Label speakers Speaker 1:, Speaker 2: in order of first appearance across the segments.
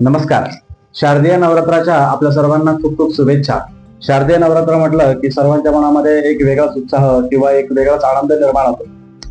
Speaker 1: नमस्कार. शारदीय नवरात्राच्या आपल्या सर्वांना खूप खूप शुभेच्छा. शारदीय नवरात्र म्हटलं की सर्वांच्या मनामध्ये एक वेगळाच उत्साह किंवा एक वेगळाच आनंद निर्माण होतो.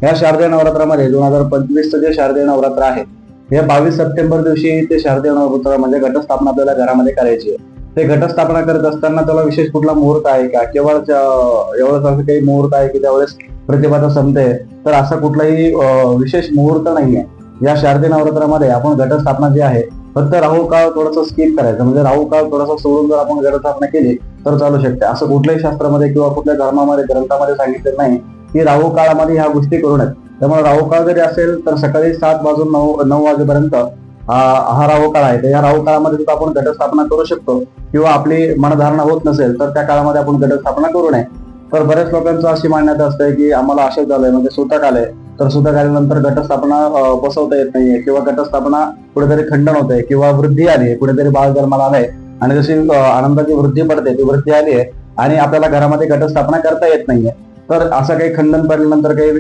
Speaker 1: या शारदीय नवरात्रामध्ये 2025 जे शारदीय नवरात्र आहे हे 22 सप्टेंबर दिवशी ते शारदीय नवरात्र म्हणजे घटस्थापना आपल्याला घरामध्ये करायची आहे. ते घटस्थापना करत असताना त्याला विशेष कुठला मुहूर्त आहे का, केवळ एवढंच असं काही मुहूर्त आहे की त्यावेळेस प्रतिभाता संपते, तर असा कुठलाही विशेष मुहूर्त नाहीये. या शारदीय नवरात्रामध्ये आपण घटस्थापना जी आहे फक्त राहू काळ थोडंसं स्किप करायचं, म्हणजे राहू काळ थोडासा सोडून जर आपण घटस्थापना केली तर चालू शकते. असं कुठल्याही शास्त्रामध्ये किंवा कुठल्या धर्मामध्ये ग्रंथामध्ये सांगितलेलं नाही की राहू काळामध्ये ह्या गोष्टी करू नयेत. त्यामुळे राहू काळ जरी असेल तर सकाळी 7 वाजून 9 वाजेपर्यंत हा राहू काळ आहे. तर या राहू काळामध्ये सुद्धा आपण घटस्थापना करू शकतो, किंवा आपली मनधारणा होत नसेल तर त्या काळामध्ये आपण घटस्थापना करू नये. तर बऱ्याच लोकांचं अशी मान्यता असते की आम्हाला असे झालंय, म्हणजे सुतक आलंय, तर सुतक आल्यानंतर घटस्थापना बसवता येत नाहीये, किंवा घटस्थापना कुठेतरी खंडन होते, किंवा वृद्धी आली आहे, कुठेतरी बाळ जन्माला आलंय आणि जशी आनंदाची वृद्धी पडते ती वृद्धी आली आहे आणि आपल्याला घरामध्ये घटस्थापना करता येत नाहीये. तर असं काही खंडन पडल्यानंतर काही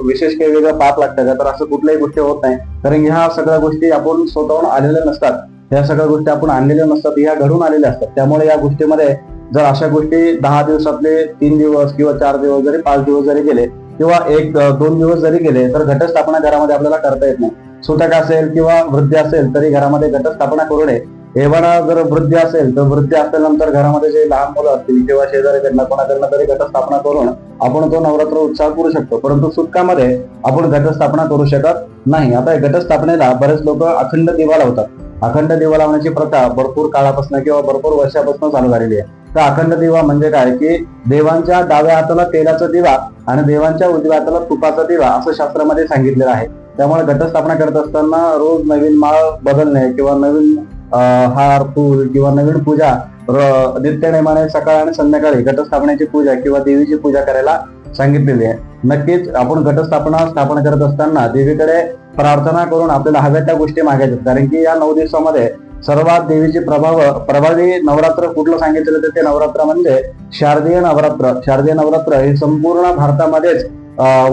Speaker 1: विशेष काही वेगळं पाप लागतं का, तर असं कुठल्याही गोष्टी होत नाही. कारण ह्या सगळ्या गोष्टी आपण स्वतःहून आलेल्या नसतात, ह्या सगळ्या गोष्टी आपण आणलेल्या नसतात, ह्या घडून आलेल्या असतात. त्यामुळे या गोष्टीमध्ये जर अशा गोष्टी 10 दिवसातले 3 दिवस किंवा 4 दिवस जरी 5 दिवस जरी गेले किंवा 1-2 दिवस जरी गेले तर घटस्थापना घरामध्ये आपल्याला करता येत नाही. सुतक असेल किंवा वृद्धी असेल तरी घरामध्ये घटस्थापना करू नये. एवढा जर वृद्धी असेल तर वृद्धी असल्यानंतर घरामध्ये जे लहान मुलं असतील किंवा शेजारीकडनं कोणाकडनं तरी घटस्थापना करून आपण तो नवरात्र उत्साह करू शकतो. परंतु सुतकामध्ये आपण घटस्थापना करू शकत नाही. आता घटस्थापनेला बरेच लोक अखंड दिवा लावतात. अखंड दिवा लावण्याची प्रथा भरपूर काळापासून किंवा भरपूर वर्षापासून चालू झालेली आहे. तर अखंड दिवा म्हणजे काय की देवांच्या डाव्या हाताला तेलाचा दिवा आणि देवांच्या उजव्या हाताला तुपाचा दिवा असं शास्त्रामध्ये सांगितलेलं आहे. त्यामुळे घटस्थापना करत असताना रोज नवीन माळ बदलणे किंवा नवीन हार फूल किंवा नवीन पूजा नित्यनेमाने सकाळ आणि संध्याकाळी घटस्थापनेची पूजा किंवा देवीची पूजा करायला सांगितलेली आहे. नक्कीच आपण घटस्थापना स्थापना करत असताना देवीकडे प्रार्थना करून आपल्याला हव्या त्या गोष्टी मागायच्या, कारण की या 9 दिवसामध्ये सर्वात देवीचे प्रभावी नवरात्र कुठलं सांगितलेलं ते नवरात्र म्हणजे शारदीय नवरात्र. शारदीय नवरात्र हे संपूर्ण भारतामध्येच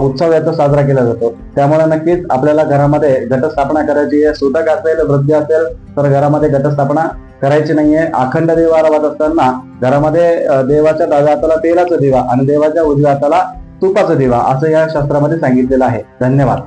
Speaker 1: उत्सव याचा साजरा केला जातो. त्यामुळे नक्कीच आपल्याला घरामध्ये घटस्थापना करायची आहे. सुतक असेल वृद्धी असेल तर घरामध्ये घटस्थापना करायची नाहीये. अखंड दिवा लावत असताना घरामध्ये देवाच्या डाव्या हाताला तेलाचा दिवा आणि देवाच्या उजव्या हाताला तुपाचा दिवा असं या शास्त्रामध्ये सांगितलेलं आहे. धन्यवाद.